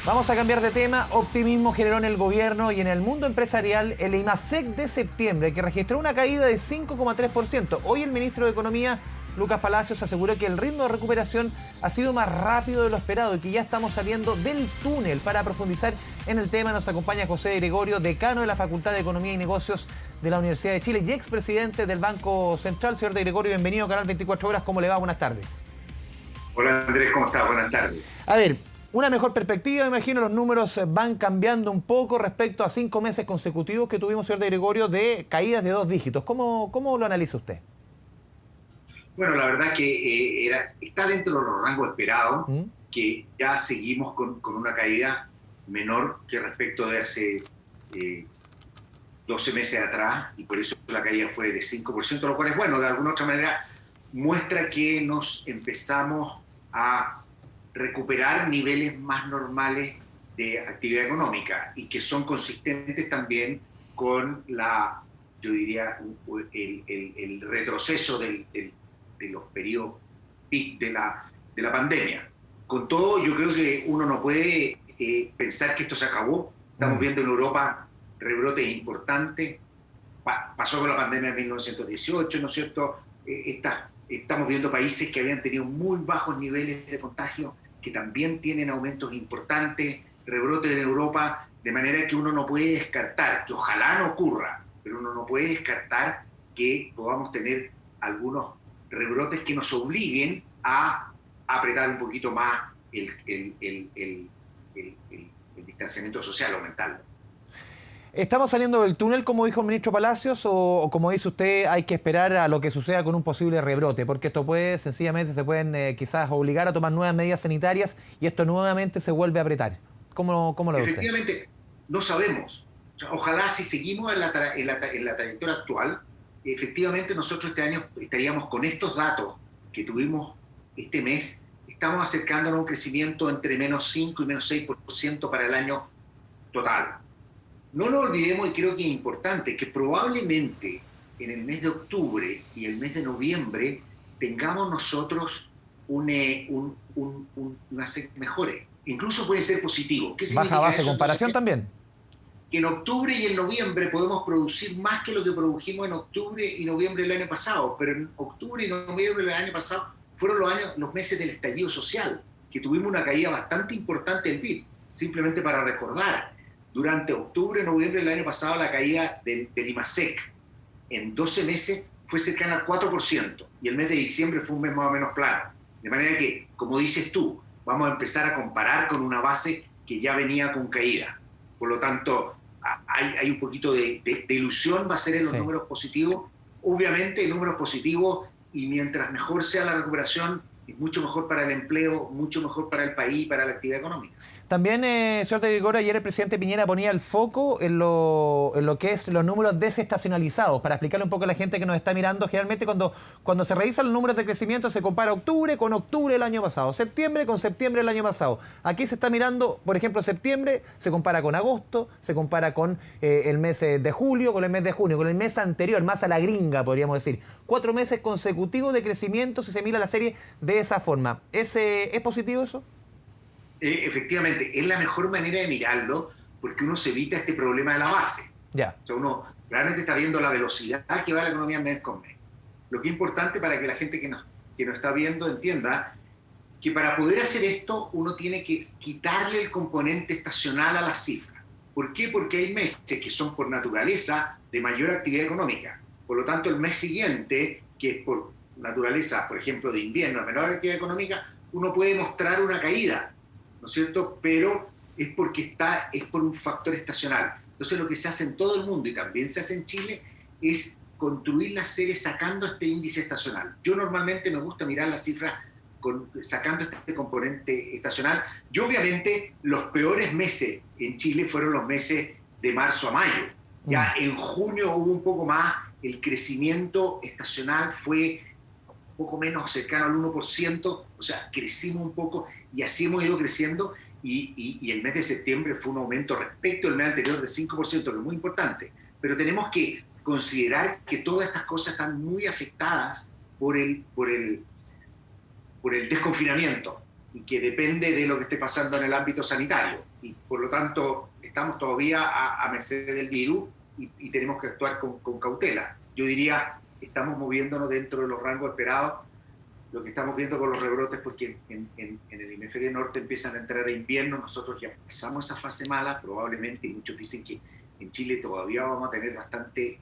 Vamos a cambiar de tema. Optimismo generó en el gobierno y en el mundo empresarial el IMASEC de septiembre, que registró una caída de 5,3%. Hoy el ministro de Economía, Lucas Palacios, aseguró que el ritmo de recuperación ha sido más rápido de lo esperado y que ya estamos saliendo del túnel. Para profundizar en el tema nos acompaña José Gregorio, decano de la Facultad de Economía y Negocios de la Universidad de Chile y expresidente del Banco Central. Señor de Gregorio, bienvenido a Canal 24 Horas. ¿Cómo le va? Buenas tardes. Hola Andrés, ¿cómo estás? Buenas tardes. A ver, una mejor perspectiva, me imagino, los números van cambiando un poco respecto a 5 meses consecutivos que tuvimos, señor de Gregorio, de caídas de 2 dígitos. ¿Cómo lo analiza usted? Bueno, la verdad que está dentro de los rangos esperados, que ya seguimos con una caída menor que respecto de hace 12 meses atrás, y por eso la caída fue de 5%, lo cual es bueno, de alguna otra manera muestra que nos empezamos a recuperar niveles más normales de actividad económica y que son consistentes también con yo diría, el retroceso de los periodos peak de la pandemia. Con todo, yo creo que uno no puede pensar que esto se acabó. Estamos viendo en Europa rebrotes importantes. Pasó con la pandemia en 1918, ¿no es cierto? Estamos viendo países que habían tenido muy bajos niveles de contagio, que también tienen aumentos importantes, rebrotes en Europa, de manera que uno no puede descartar, que ojalá no ocurra, pero uno no puede descartar que podamos tener algunos rebrotes que nos obliguen a apretar un poquito más el distanciamiento social, aumentarlo. ¿Estamos saliendo del túnel, como dijo el ministro Palacios, o como dice usted, hay que esperar a lo que suceda con un posible rebrote? Porque esto sencillamente se pueden quizás obligar a tomar nuevas medidas sanitarias y esto nuevamente se vuelve a apretar. ¿Cómo lo ve usted? Efectivamente, no sabemos. O sea, ojalá si seguimos en la trayectoria actual, efectivamente nosotros este año estaríamos con estos datos que tuvimos este mes, estamos acercándonos a un crecimiento entre menos 5 y menos 6% para el año total. No lo olvidemos, y creo que es importante, que probablemente en el mes de octubre y el mes de noviembre tengamos nosotros una SEC mejores. Incluso puede ser positivo. ¿Qué significa ¿Baja base de eso? comparación? Entonces, También. que en octubre y en noviembre podemos producir más que lo que produjimos en octubre y noviembre del año pasado, pero en octubre y noviembre del año pasado fueron los meses del estallido social, que tuvimos una caída bastante importante del PIB. Simplemente para recordar, durante octubre y noviembre del año pasado la caída del IMASEC en 12 meses fue cercana al 4%, y el mes de diciembre fue un mes más o menos plano. De manera que, como dices tú, vamos a empezar a comparar con una base que ya venía con caída. Por lo tanto, hay un poquito de ilusión, va a ser en los números positivos. Obviamente, números positivos, y mientras mejor sea la recuperación, es mucho mejor para el empleo, mucho mejor para el país y para la actividad económica. También, señor de Gregorio, ayer el presidente Piñera ponía el foco en lo que es los números desestacionalizados. Para explicarle un poco a la gente que nos está mirando, generalmente cuando se revisan los números de crecimiento se compara octubre con octubre del año pasado, septiembre con septiembre del año pasado. Aquí se está mirando, por ejemplo, septiembre se compara con agosto, se compara con el mes de julio, con el mes de junio, con el mes anterior, más a la gringa, podríamos decir. 4 meses consecutivos de crecimiento si se mira la serie de esa forma. ¿Es positivo eso? Efectivamente, es la mejor manera de mirarlo, porque uno se evita este problema de la base. Ya. O sea, uno realmente está viendo la velocidad que va la economía mes con mes. Lo que es importante para que la gente que nos está viendo entienda que para poder hacer esto uno tiene que quitarle el componente estacional a las cifras. ¿Por qué? Porque hay meses que son por naturaleza de mayor actividad económica. Por lo tanto, el mes siguiente, que es por naturaleza, por ejemplo, de invierno, de menor actividad económica, uno puede mostrar una caída, ¿no es cierto? Pero es por un factor estacional. Entonces lo que se hace en todo el mundo, y también se hace en Chile, es construir las series sacando este índice estacional. Yo normalmente me gusta mirar las cifras sacando este componente estacional. Y obviamente los peores meses en Chile fueron los meses de marzo a mayo. Ya en junio hubo un poco más, el crecimiento estacional fue un poco menos cercano al 1%, o sea, crecimos un poco, y así hemos ido creciendo, y el mes de septiembre fue un aumento respecto al mes anterior de 5%, que es muy importante. Pero tenemos que considerar que todas estas cosas están muy afectadas por el desconfinamiento. y que depende de lo que esté pasando en el ámbito sanitario. Y por lo tanto, estamos todavía a merced del virus y tenemos que actuar con cautela. Yo diría, estamos moviéndonos dentro de los rangos esperados. Lo que estamos viendo con los rebrotes, porque en el hemisferio norte empiezan a entrar a invierno, nosotros ya empezamos esa fase mala, probablemente, y muchos dicen que en Chile todavía vamos a tener bastante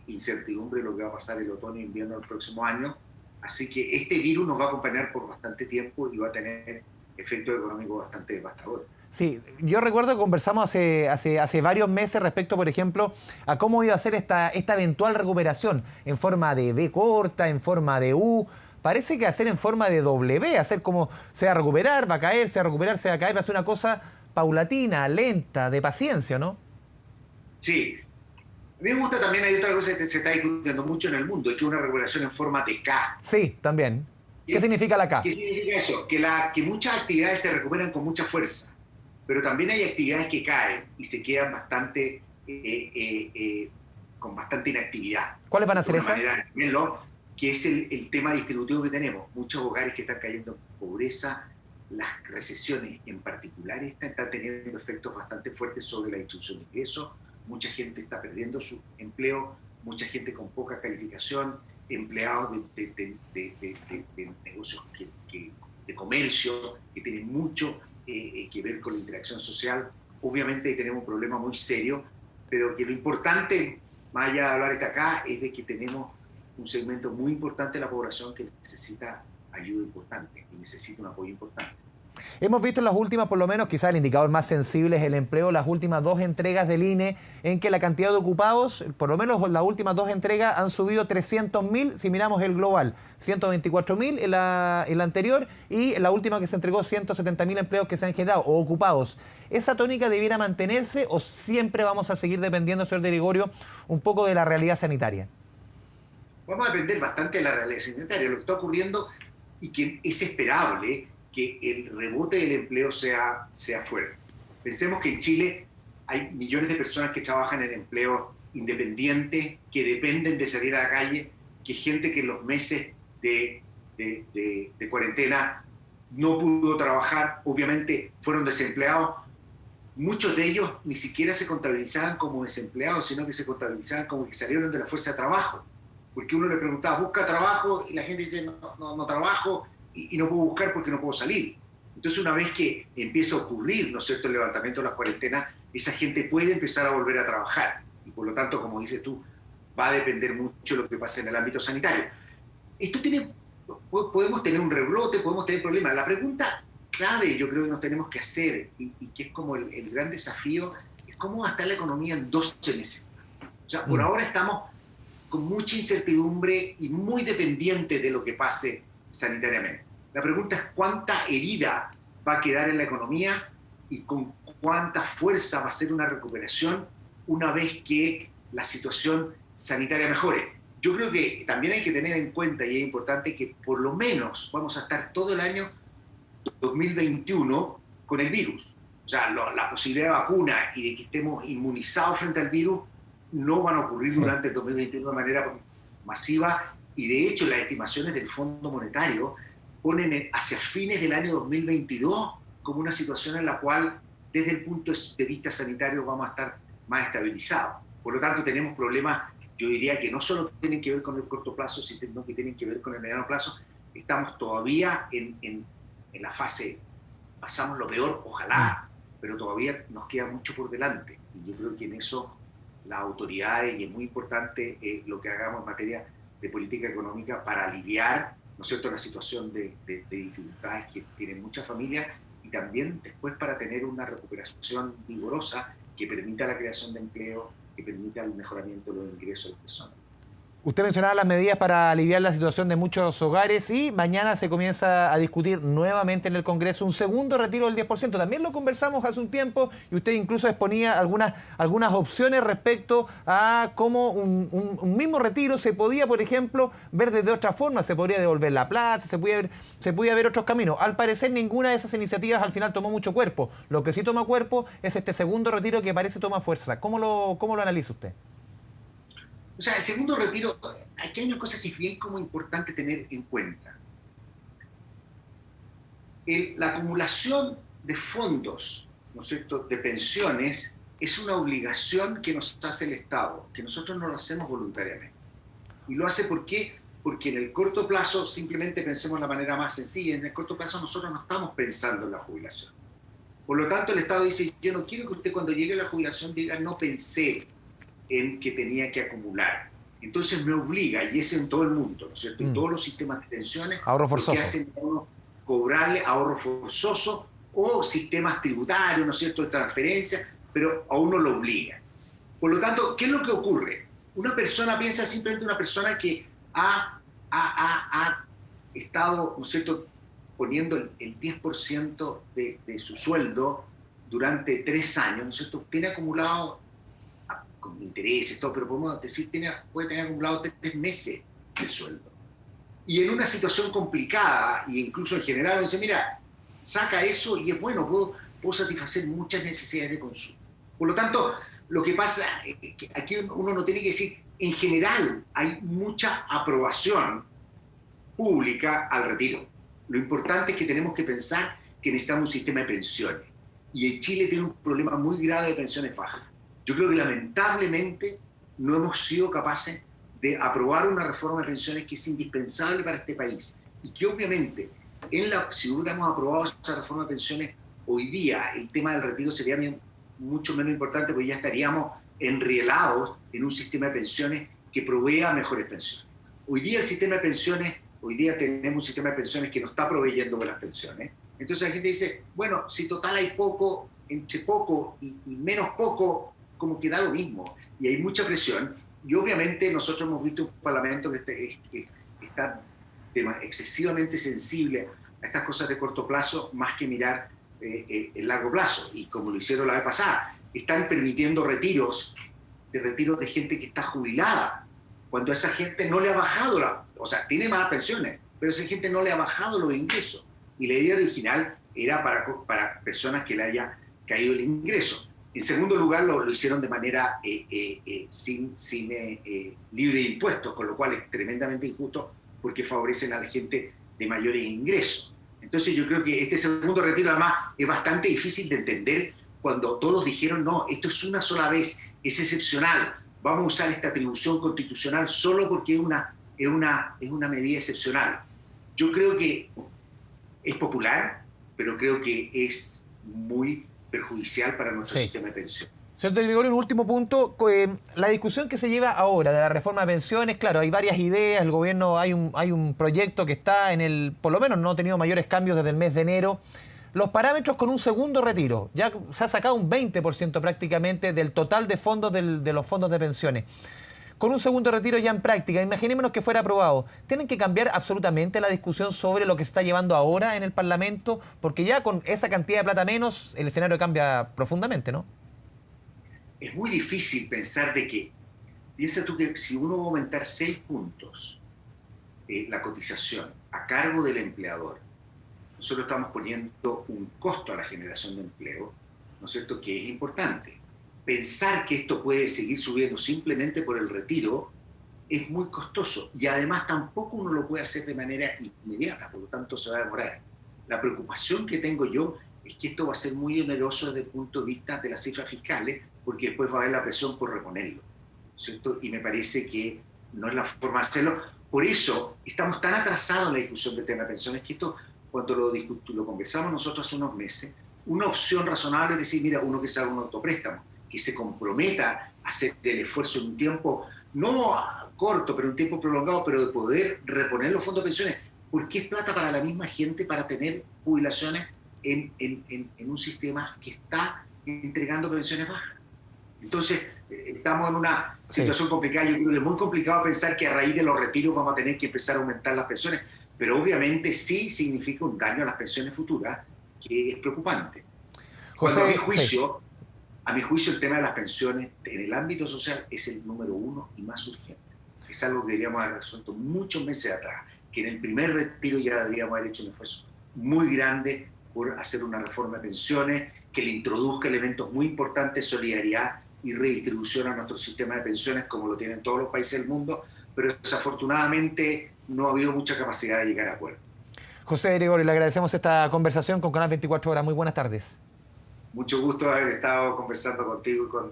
incertidumbre de lo que va a pasar el otoño e invierno del próximo año. Así que este virus nos va a acompañar por bastante tiempo y va a tener efectos económicos bastante devastadores. Sí, yo recuerdo que conversamos hace varios meses respecto, por ejemplo, a cómo iba a ser esta eventual recuperación en forma de V corta, en forma de U. Parece que hacer en forma de W, hacer como se va a recuperar, va a caer, se va a recuperar, se va a caer, va a ser una cosa paulatina, lenta, de paciencia, ¿no? Sí. A mí me gusta también, hay otra cosa que se está discutiendo mucho en el mundo, es que una recuperación en forma de K. Sí, también. ¿Qué significa la K? ¿Qué significa eso? Que muchas actividades se recuperan con mucha fuerza, pero también hay actividades que caen y se quedan con bastante inactividad. ¿Cuáles van a ser esas? Que es el tema distributivo que tenemos. Muchos hogares que están cayendo en pobreza, las recesiones en particular están teniendo efectos bastante fuertes sobre la distribución de ingresos. Mucha gente está perdiendo su empleo, mucha gente con poca calificación, empleados de negocios de comercio, que tienen mucho que ver con la interacción social. Obviamente tenemos un problema muy serio, pero que lo importante, más allá de hablar de acá, es de que tenemos un segmento muy importante de la población que necesita ayuda importante, que necesita un apoyo importante. Hemos visto en las últimas, por lo menos, quizás el indicador más sensible es el empleo, las últimas 2 entregas del INE, en que la cantidad de ocupados, por lo menos las últimas 2 entregas, han subido 300.000, si miramos el global, 124.000 en la anterior, y en la última que se entregó 170.000 empleos que se han generado, o ocupados. ¿Esa tónica debiera mantenerse o siempre vamos a seguir dependiendo, señor de Gregorio, un poco de la realidad sanitaria? Vamos a depender bastante de la realidad sanitaria, lo que está ocurriendo y que es esperable que el rebote del empleo sea fuerte. Pensemos que en Chile hay millones de personas que trabajan en empleos independientes, que dependen de salir a la calle, que gente que en los meses de cuarentena no pudo trabajar, obviamente fueron desempleados. Muchos de ellos ni siquiera se contabilizaban como desempleados, sino que se contabilizaban como que salieron de la fuerza de trabajo. Porque uno le preguntaba, ¿busca trabajo? Y la gente dice, no trabajo y no puedo buscar porque no puedo salir. Entonces, una vez que empieza a ocurrir, ¿no es cierto?, el levantamiento de las cuarentenas, esa gente puede empezar a volver a trabajar. Y por lo tanto, como dices tú, va a depender mucho de lo que pase en el ámbito sanitario. Podemos tener un rebrote, podemos tener problemas. La pregunta clave, yo creo que nos tenemos que hacer, y que es como el gran desafío, es cómo va a estar la economía en 12 meses. O sea, por ahora estamos con mucha incertidumbre y muy dependiente de lo que pase sanitariamente. La pregunta es cuánta herida va a quedar en la economía y con cuánta fuerza va a ser una recuperación una vez que la situación sanitaria mejore. Yo creo que también hay que tener en cuenta, y es importante, que por lo menos vamos a estar todo el año 2021 con el virus. O sea, la posibilidad de vacuna y de que estemos inmunizados frente al virus no van a ocurrir durante el 2021 de manera masiva, y de hecho las estimaciones del Fondo Monetario ponen hacia fines del año 2022 como una situación en la cual desde el punto de vista sanitario vamos a estar más estabilizados. Por lo tanto tenemos problemas, yo diría, que no solo tienen que ver con el corto plazo, sino que tienen que ver con el mediano plazo. Estamos todavía en la fase, pasamos lo peor, ojalá, pero todavía nos queda mucho por delante, y yo creo que en eso las autoridades, y es muy importante lo que hagamos en materia de política económica para aliviar, ¿no es cierto?, la situación de dificultades que tienen muchas familias, y también después para tener una recuperación vigorosa que permita la creación de empleo, que permita el mejoramiento de los ingresos de las personas. Usted mencionaba las medidas para aliviar la situación de muchos hogares y mañana se comienza a discutir nuevamente en el Congreso un segundo retiro del 10%. También lo conversamos hace un tiempo y usted incluso exponía algunas opciones respecto a cómo un mismo retiro se podía, por ejemplo, ver desde otra forma. Se podría devolver la plaza, se podía ver otros caminos. Al parecer ninguna de esas iniciativas al final tomó mucho cuerpo. Lo que sí toma cuerpo es este segundo retiro que parece toma fuerza. ¿Cómo lo analiza usted? O sea, el segundo retiro, aquí hay una cosa que es bien como importante tener en cuenta. La acumulación de fondos, ¿no es cierto?, de pensiones, es una obligación que nos hace el Estado, que nosotros no lo hacemos voluntariamente. Y lo hace ¿por qué? Porque en el corto plazo, simplemente pensemos de la manera más sencilla, en el corto plazo nosotros no estamos pensando en la jubilación. Por lo tanto, el Estado dice, yo no quiero que usted cuando llegue a la jubilación diga, no pensé en que tenía que acumular. Entonces me obliga, y es en todo el mundo, ¿no es cierto? En todos los sistemas de pensiones, ahorro forzoso, que hacen a uno cobrarle ahorro forzoso o sistemas tributarios, ¿no es cierto?, de transferencia, pero a uno lo obliga. Por lo tanto, ¿qué es lo que ocurre? Una persona piensa simplemente una persona que ha estado, ¿no es cierto?, poniendo el 10% de su sueldo durante 3 años, ¿no es cierto?, tiene acumulado con intereses, todo, pero podemos decir puede tener acumulado 3 meses de sueldo. Y en una situación complicada, e incluso en general, uno dice, mira, saca eso y es bueno, puedo satisfacer muchas necesidades de consumo. Por lo tanto, lo que pasa es que aquí uno no tiene que decir, en general hay mucha aprobación pública al retiro. Lo importante es que tenemos que pensar que necesitamos un sistema de pensiones. Y en Chile tiene un problema muy grave de pensiones bajas. Yo creo que lamentablemente no hemos sido capaces de aprobar una reforma de pensiones que es indispensable para este país. Y que obviamente, si hubiéramos aprobado esa reforma de pensiones, hoy día el tema del retiro sería mucho menos importante porque ya estaríamos enrielados en un sistema de pensiones que provea mejores pensiones. Hoy día tenemos un sistema de pensiones que no está proveyendo buenas pensiones. Entonces la gente dice, bueno, si total hay poco, entre poco y menos poco, como que da lo mismo. Y hay mucha presión. Y obviamente nosotros hemos visto un parlamento que está excesivamente sensible a estas cosas de corto plazo, más que mirar el largo plazo. Y como lo hicieron la vez pasada, están permitiendo retiros de gente que está jubilada, cuando a esa gente no le ha bajado o sea, tiene más pensiones, pero a esa gente no le ha bajado los ingresos. Y la idea original era para personas que le haya caído el ingreso. En segundo lugar, lo hicieron de manera sin libre de impuestos, con lo cual es tremendamente injusto porque favorecen a la gente de mayores ingresos. Entonces yo creo que este segundo retiro además es bastante difícil de entender cuando todos dijeron, no, esto es una sola vez, es excepcional, vamos a usar esta atribución constitucional solo porque es una medida excepcional. Yo creo que es popular, pero creo que es muy perjudicial para nuestro sistema de pensión. Señor de Gregorio, un último punto. La discusión que se lleva ahora de la reforma de pensiones, claro, hay varias ideas, el gobierno hay un proyecto que está por lo menos no ha tenido mayores cambios desde el mes de enero. Los parámetros con un segundo retiro, ya se ha sacado un 20% prácticamente del total de fondos de los fondos de pensiones. Con un segundo retiro ya en práctica, imaginémonos que fuera aprobado, ¿tienen que cambiar absolutamente la discusión sobre lo que se está llevando ahora en el Parlamento? Porque ya con esa cantidad de plata menos, el escenario cambia profundamente, ¿no? Es muy difícil pensar piensa tú que si uno va a aumentar 6 puntos la cotización a cargo del empleador, nosotros estamos poniendo un costo a la generación de empleo, ¿no es cierto?, que es importante. Pensar que esto puede seguir subiendo simplemente por el retiro es muy costoso y además tampoco uno lo puede hacer de manera inmediata, por lo tanto se va a demorar. La preocupación que tengo yo es que esto va a ser muy oneroso desde el punto de vista de las cifras fiscales, porque después va a haber la presión por reponerlo, ¿cierto? Y me parece que no es la forma de hacerlo. Por eso estamos tan atrasados en la discusión del tema de pensiones que esto, cuando lo conversamos nosotros hace unos meses, una opción razonable es decir, mira, uno que se haga un autopréstamo, que se comprometa a hacer el esfuerzo en un tiempo, no corto, pero un tiempo prolongado, pero de poder reponer los fondos de pensiones, porque es plata para la misma gente para tener jubilaciones en un sistema que está entregando pensiones bajas. Entonces, estamos en una situación complicada. Yo creo que es muy complicado pensar que a raíz de los retiros vamos a tener que empezar a aumentar las pensiones, pero obviamente sí significa un daño a las pensiones futuras que es preocupante. José, a mi juicio, el tema de las pensiones en el ámbito social es el número 1 y más urgente. Es algo que deberíamos haber resuelto muchos meses atrás, que en el primer retiro ya deberíamos haber hecho un esfuerzo muy grande por hacer una reforma de pensiones que le introduzca elementos muy importantes, solidaridad y redistribución a nuestro sistema de pensiones, como lo tienen todos los países del mundo, pero desafortunadamente no ha habido mucha capacidad de llegar a acuerdos. José de Gregorio, le agradecemos esta conversación con Canal 24 Horas. Muy buenas tardes. Mucho gusto haber estado conversando contigo y con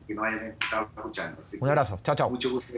que nos hayan estado escuchando. Así Un abrazo. Chao, chao. mucho gusto.